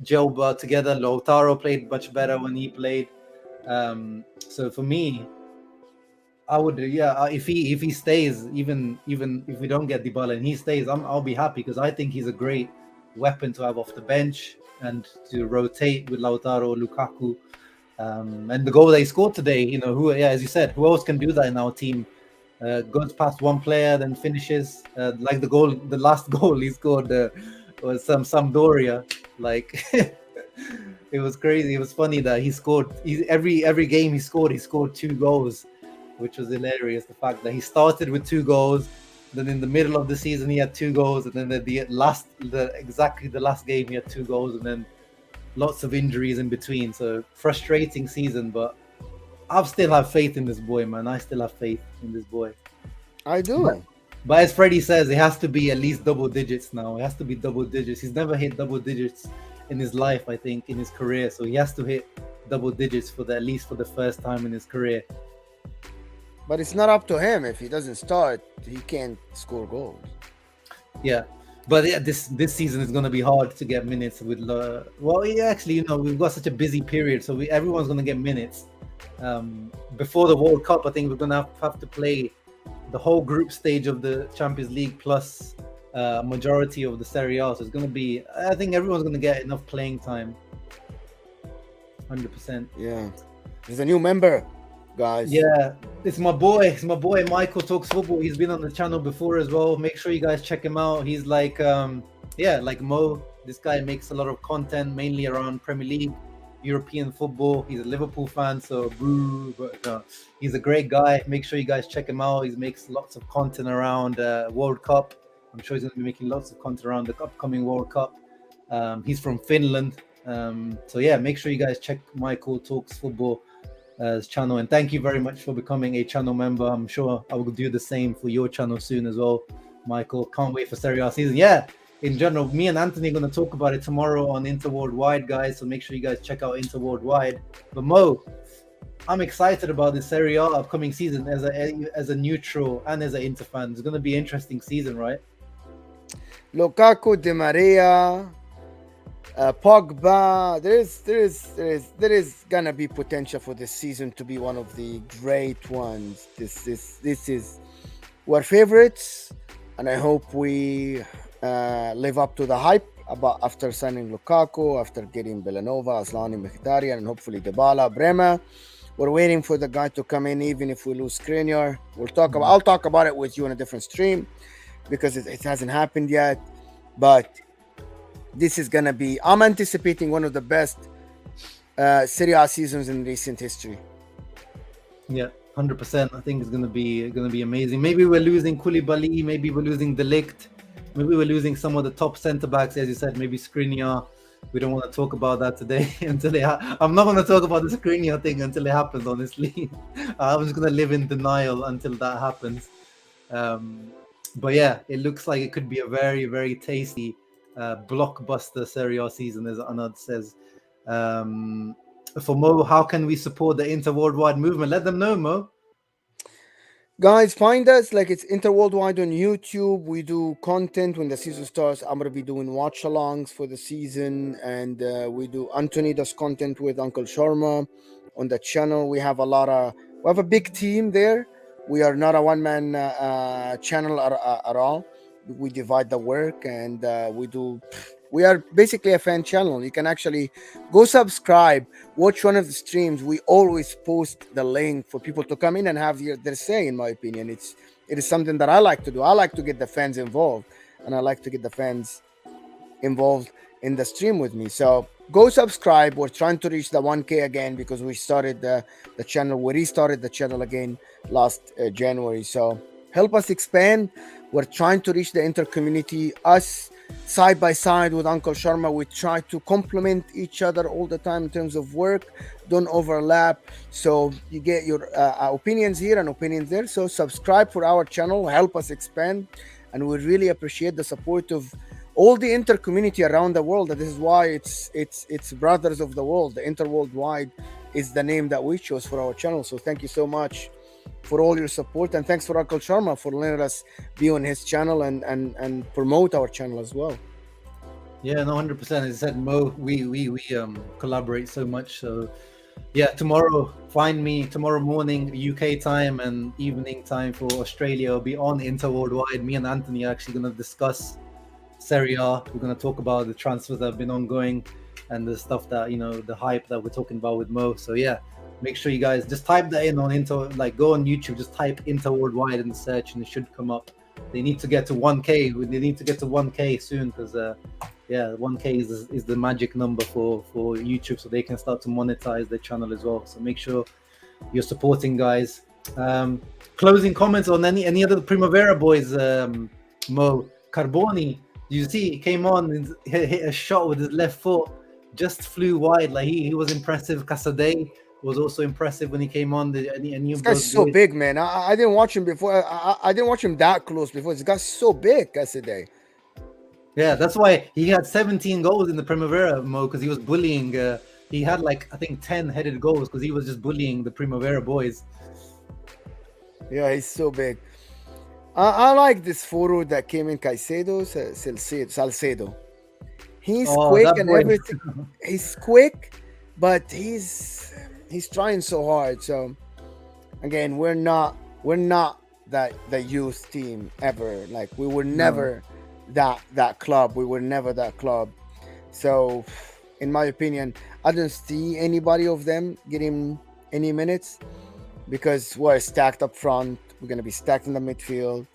gelled together. Lautaro played much better when he played. So for me, I would, yeah, if he stays, even if we don't get Dybala and he stays, I'll be happy because I think he's a great weapon to have off the bench and to rotate with Lautaro, Lukaku, and the goal that he scored today. Yeah, as you said, who else can do that in our team? Goes past one player, then finishes like the last goal he scored was some Sampdoria. Like it was crazy. It was funny that he scored. Every game he scored 2 goals, which was hilarious. The fact that he started with 2 goals, then in the middle of the season he had 2 goals, and then at exactly the last game he had 2 goals, and then lots of injuries in between. So frustrating season, but I still have faith in this boy, man. I still have faith in this boy. I But, do. but as Freddie says, it has to be at least double digits now. It has to be double digits. He's never hit double digits in his life, I think, in his career. So he has to hit double digits at least for the first time in his career. But it's not up to him. If he doesn't start, he can't score goals. Yeah. But yeah, this season is going to be hard to get minutes with. Well, yeah, actually, we've got such a busy period, so everyone's going to get minutes. Before the World Cup, I think we're going to have to play the whole group stage of the Champions League plus majority of the Serie A. So it's going to be. I think everyone's going to get enough playing time. 100%. Yeah. There's a new member, guys. Yeah, it's my boy. It's my boy Michael Talks Football. He's been on the channel before as well. Make sure you guys check him out. He's like, like Mo. This guy makes a lot of content, mainly around Premier League, European football. He's a Liverpool fan, so boo. But he's a great guy. Make sure you guys check him out. He makes lots of content around World Cup. I'm sure he's going to be making lots of content around the upcoming World Cup. He's from Finland. So yeah, make sure you guys check Michael Talks Football channel, and thank you very much for becoming a channel member. I'm sure I will do the same for your channel soon as well, Michael. Can't wait for Serie A season. Yeah, in general, me and Anthony are going to talk about it tomorrow on Inter Worldwide, guys, so make sure you guys check out Inter Worldwide. But Mo, I'm excited about this Serie A upcoming season as a neutral and as an Inter fan. It's going to be an interesting season, right? Lukaku, Di Maria, Pogba. There is gonna be potential for this season to be one of the great ones. This is we're favorites, and I hope we live up to the hype about after signing Lukaku, after getting Belanova, Aslani, Mkhitaryan, and hopefully Dybala, Bremer. We're waiting for the guy to come in, even if we lose Skriniar. I'll talk about it with you on a different stream because it hasn't happened yet, but this is gonna be. I'm anticipating one of the best Serie A seasons in recent history. Yeah, 100%. I think it's gonna be amazing. Maybe we're losing Koulibaly. Maybe we're losing De Ligt. Maybe we're losing some of the top centre backs, as you said. Maybe Skriniar. We don't want to talk about that today I'm not going to talk about the Skriniar thing until it happens. Honestly, I'm just going to live in denial until that happens. But yeah, it looks like it could be a very, very tasty blockbuster Serie A season, as Anad says. For Mo, how can we support the Inter Worldwide movement? Let them know, Mo. Guys, find us like it's Inter Worldwide on YouTube. We do content when the season starts. I'm gonna be doing watch alongs for the season, and Anthony does content with Uncle Sharma on the channel. We have a big team there. We are not a one-man channel at all. We divide the work, and we are basically a fan channel. You can actually go subscribe, watch one of the streams. We always post the link for people to come in and have their say. In my opinion, it is something that I like to do. I like to get the fans involved, and I like to get the fans involved in the stream with me. So go subscribe. We're trying to reach the 1K again because we started the channel. We restarted the channel again last January. So help us expand. We're trying to reach the inter community. Us side by side with Uncle Sharma, we try to complement each other all the time in terms of work. Don't overlap. So you get your opinions here and opinions there. So subscribe for our channel. Help us expand, and we really appreciate the support of all the inter community around the world. This is why it's Brothers of the World. The Inter Worldwide is the name that we chose for our channel. So thank you so much for all your support, and thanks for Uncle Sharma for letting us be on his channel and promote our channel as well. Yeah, no, 100%. As I said, Mo, we collaborate so much. So yeah, tomorrow, find me tomorrow morning UK time and evening time for Australia. I'll be on Inter Worldwide. Me and Anthony are actually going to discuss Serie A. We're going to talk about the transfers that have been ongoing and the stuff that, the hype that we're talking about with Mo. So yeah, make sure you guys just type that in on Inter, like go on YouTube, just type Inter Worldwide in the search and it should come up. They need to get to 1K. They need to get to 1K soon because, 1K is the magic number for YouTube, so they can start to monetize their channel as well. So make sure you're supporting, guys. Closing comments on any other Primavera boys, Mo Carboni. You see, he came on and hit a shot with his left foot, just flew wide. Like he was impressive. Casadei was also impressive when he came on. This guy's so big, man. I didn't watch him before. I didn't watch him that close before. This guy's so big, Casadei. Yeah, that's why he had 17 goals in the Primavera, Mo, because he was bullying. He had I think 10 headed goals because he was just bullying the Primavera boys. Yeah, he's so big. I like this forward that came in, Salcedo. He's quick and everything. He's quick, but he's trying so hard. So again, we're not that the youth team ever. Like we were never that club. We were never that club. So in my opinion, I don't see anybody of them getting any minutes because we're stacked up front. We're going to be stacked in the midfield.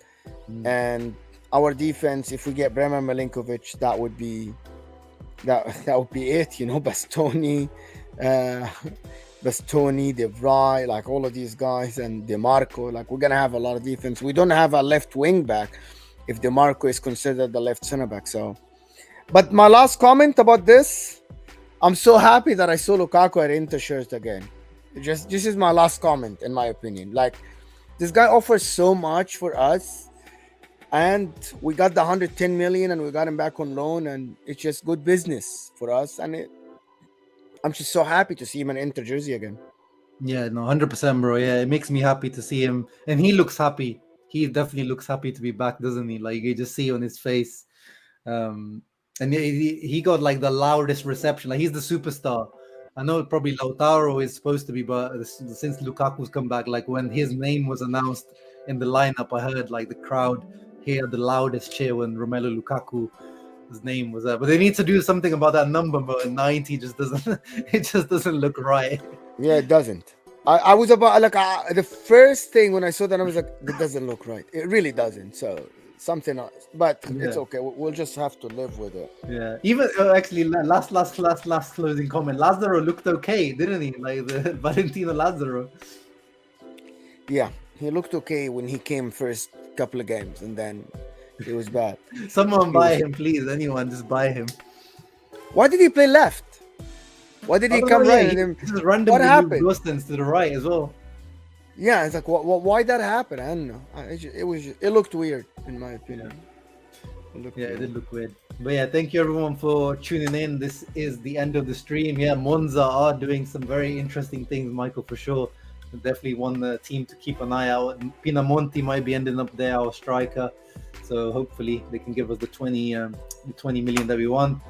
And our defense, if we get Bremer Milinkovic, that would be it, Bastoni, De Vrij, like all of these guys, and DeMarco. Like we're going to have a lot of defense. We don't have a left wing back if DeMarco is considered the left center back. So, but my last comment about this, I'm so happy that I saw Lukaku at Inter shirt again. This is my last comment, in my opinion. Like, this guy offers so much for us, and we got the 110 million, and we got him back on loan, and it's just good business for us. And I'm just so happy to see him in Inter jersey again. Yeah, no, 100%, bro. Yeah, it makes me happy to see him, and he looks happy. He definitely looks happy to be back, doesn't he? Like you just see on his face, and he got like the loudest reception. Like he's the superstar. I know probably Lautaro is supposed to be, but since Lukaku's come back, like when his name was announced in the lineup, I heard like the crowd hear the loudest cheer when Romelu Lukaku, his name was there. But they need to do something about that number, but 90 just doesn't. It just doesn't look right. Yeah, it doesn't. I was about the first thing when I saw that I was like, it doesn't look right. It really doesn't. So something else, but it's okay. We'll just have to live with it. Yeah. Even actually, last closing comment. Lazaro looked okay, didn't he? Like the Valentino Lazaro. Yeah, he looked okay when he came first couple of games, and then it was bad. Someone buy him, please. Anyone, just buy him. Why did he play left? Why did he come right? Just randomly what happened? Gostens to the right as well. Yeah, it's like why that happened? I don't know. It looked weird in my opinion. It did look weird. But yeah, thank you everyone for tuning in. This is the end of the stream. Yeah, Monza are doing some very interesting things, Michael, for sure. Definitely one team to keep an eye out. Pinamonti might be ending up there, our striker. So hopefully they can give us the 20 million that we want.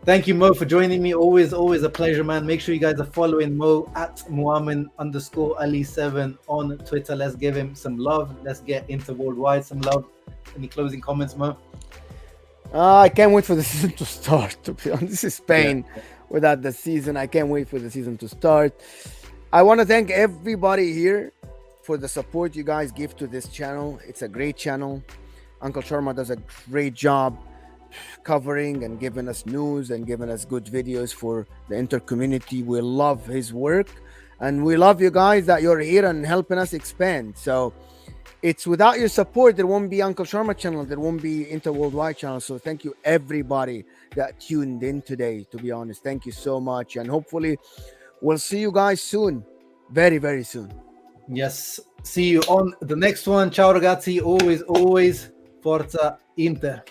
Thank you, Mo, for joining me. Always a pleasure, man. Make sure you guys are following Mo at Muamin_Ali7 on Twitter. Let's give him some love. Let's get Inter Worldwide some love. Any closing comments, Mo? I can't wait for the season to start, to be honest. This is Spain without the season. I can't wait for the season to start. I want to thank everybody here for the support you guys give to this channel. It's a great channel. Uncle Sharma does a great job covering and giving us news and giving us good videos for the inter community. We love his work, and we love you guys that you're here and helping us expand. So it's without your support, there won't be Uncle Sharma channel, there won't be Inter Worldwide channel. So thank you everybody that tuned in today. To be honest, thank you so much, and hopefully we'll see you guys soon, very very soon. Yes. See you on the next one. Ciao ragazzi. Always, always Forza Inter.